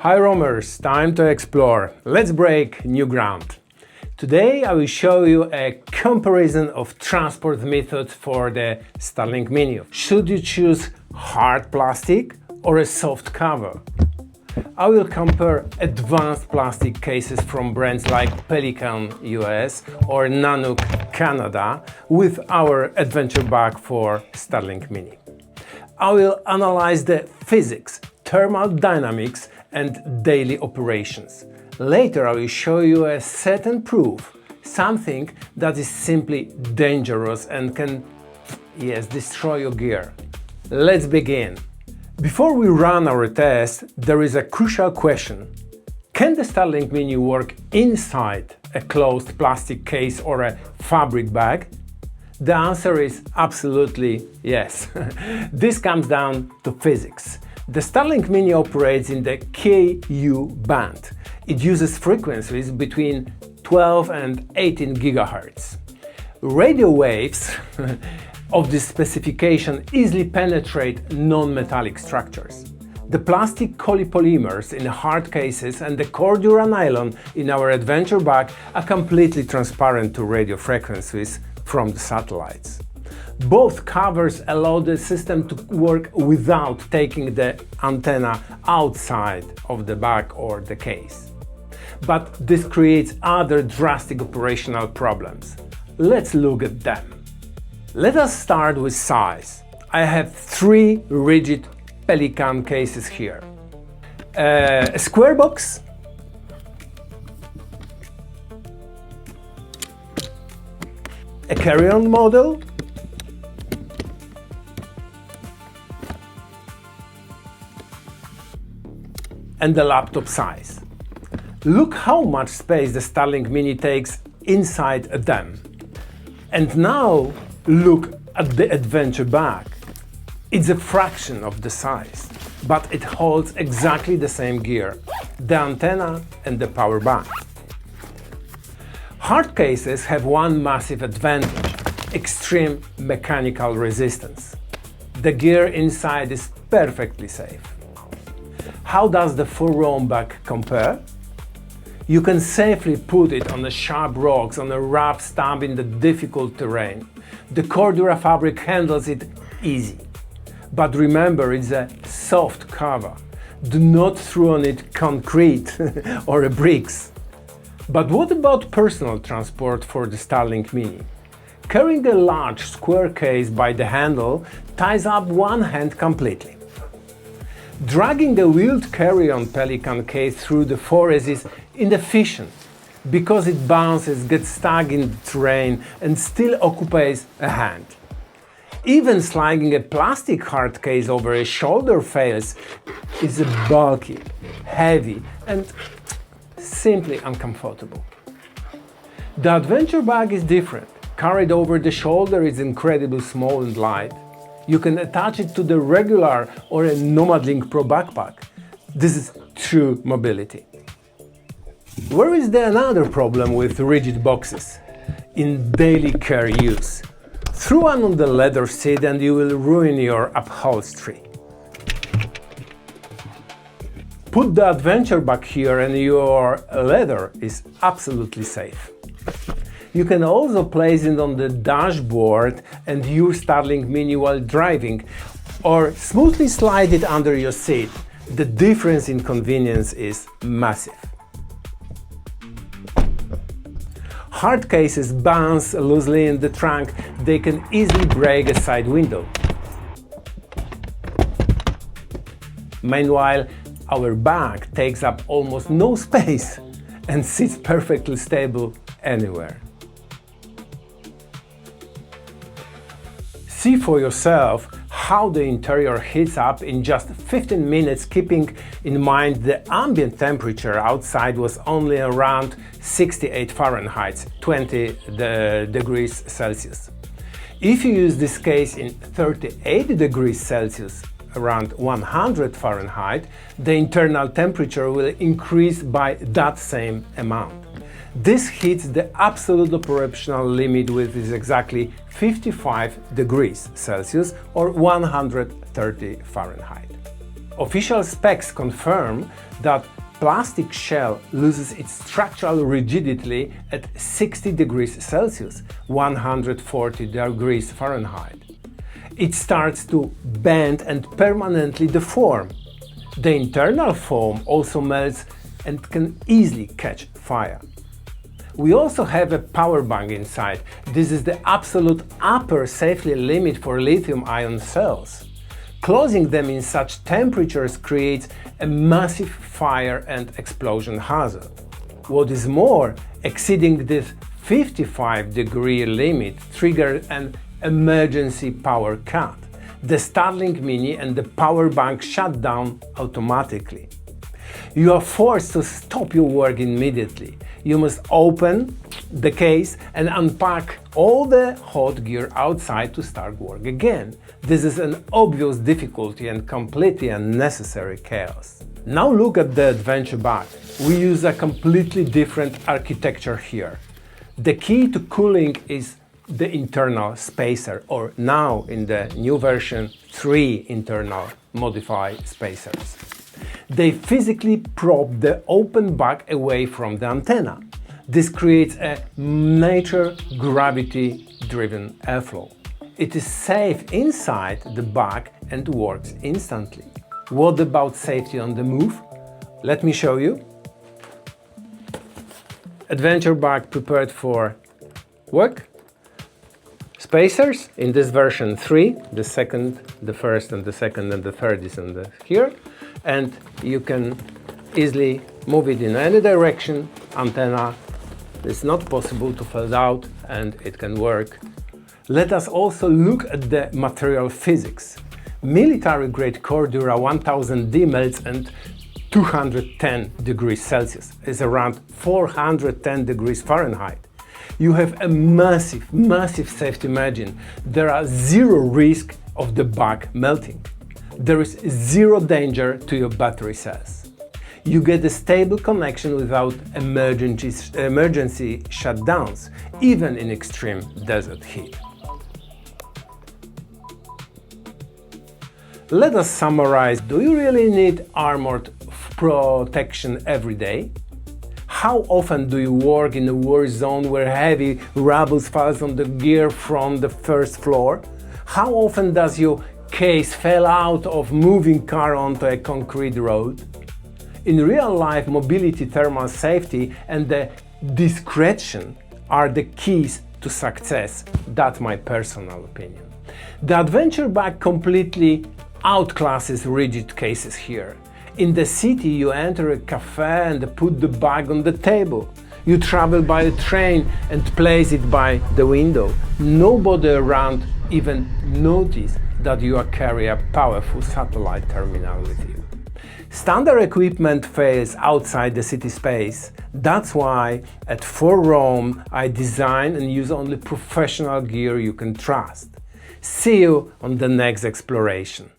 Hi roamers, time to explore. Let's break new ground. Today I will show you a comparison of transport methods for the Starlink Mini. Should you choose hard plastic or a soft cover? I will compare advanced plastic cases from brands like Pelican US or Nanuk Canada with our adventure bag for Starlink Mini. I will analyze the physics, thermal dynamics and daily operations. Later I will show you a set and proof, something that is simply dangerous and can, destroy your gear. Let's begin. Before we run our test, there is a crucial question. Can the Starlink Mini work inside a closed plastic case or a fabric bag? The answer is absolutely yes. This comes down to physics. The Starlink Mini operates in the Ku band. It uses frequencies between 12 and 18 GHz. Radio waves of this specification easily penetrate non-metallic structures. The plastic copolymers in hard cases and the Cordura nylon in our adventure bag are completely transparent to radio frequencies from the satellites. Both covers allow the system to work without taking the antenna outside of the bag or the case. But this creates other drastic operational problems. Let's look at them. Let us start with size. I have three rigid Pelican cases here. A square box, a carry-on model, and the laptop size. Look how much space the Starlink Mini takes inside them. And now look at the adventure bag. It's a fraction of the size, but it holds exactly the same gear, the antenna and the power bank. Hard cases have one massive advantage: extreme mechanical resistance. The gear inside is perfectly safe. How does the full roam bag compare? You can safely put it on the sharp rocks, on a rough stump in the difficult terrain. The Cordura fabric handles it easy. But remember, it's a soft cover. Do not throw on it concrete or bricks. But what about personal transport for the Starlink Mini? Carrying a large square case by the handle ties up one hand completely. Dragging a wheeled carry-on Pelican case through the forest is inefficient because it bounces, gets stuck in the terrain and still occupies a hand. Even sliding a plastic hard case over a shoulder fails. It's bulky, heavy and simply uncomfortable. The adventure bag is different. Carried over the shoulder, it's incredibly small and light. You can attach it to the regular or a Nomad Link Pro backpack. This is true mobility. Where is the another problem with rigid boxes? In daily care use. Throw one on the leather seat and you will ruin your upholstery. Put the adventure bag here and your leather is absolutely safe. You can also place it on the dashboard and use Starlink Mini while driving, or smoothly slide it under your seat. The difference in convenience is massive. Hard cases bounce loosely in the trunk. They can easily break a side window. Meanwhile, our bag takes up almost no space and sits perfectly stable anywhere. See for yourself how the interior heats up in just 15 minutes, keeping in mind the ambient temperature outside was only around 68 Fahrenheit, 20 degrees Celsius. If you use this case in 38 degrees Celsius, around 100 Fahrenheit, the internal temperature will increase by that same amount. This hits the absolute operational limit, which is exactly 55 degrees Celsius or 130 Fahrenheit. Official specs confirm that plastic shell loses its structural rigidity at 60 degrees Celsius, 140 degrees Fahrenheit. It starts to bend and permanently deform. The internal foam also melts and can easily catch fire. We also have a power bank inside. This is the absolute upper safety limit for lithium-ion cells. Closing them in such temperatures creates a massive fire and explosion hazard. What is more, exceeding this 55-degree limit triggers an emergency power cut. The Starlink Mini and the power bank shut down automatically. You are forced to stop your work immediately. You must open the case and unpack all the hot gear outside to start work again. This is an obvious difficulty and completely unnecessary chaos. Now look at the adventure bag. We use a completely different architecture here. The key to cooling is the internal spacer, or now in the new version 3 internal modified spacers. They physically prop the open bag away from the antenna. This creates a nature gravity-driven airflow. It is safe inside the bag and works instantly. What about safety on the move? Let me show you. Adventure bag prepared for work. Spacers in this version 3, the second, the first and the second and the third is in here, and you can easily move it in any direction. Antenna is not possible to fold out and it can work. Let us also look at the material physics. Military-grade Cordura 1000D melts at 210 degrees Celsius, is around 410 degrees Fahrenheit. You have a massive safety margin. There are zero risk of the bag melting. There is zero danger to your battery cells. You get a stable connection without emergency shutdowns, even in extreme desert heat. Let us summarize. Do you really need armored protection every day? How often do you work in a war zone where heavy rubble falls on the gear from the first floor? How often does your case fall out of moving car onto a concrete road? In real life, mobility, thermal safety and the discretion are the keys to success. That's my personal opinion. The adventure bag completely outclasses rigid cases here. In the city, you enter a cafe and put the bag on the table. You travel by a train and place it by the window. Nobody around even notices that you are carrying a powerful satellite terminal with you. Standard equipment fails outside the city space. That's why at For Rome I design and use only professional gear you can trust. See you on the next exploration.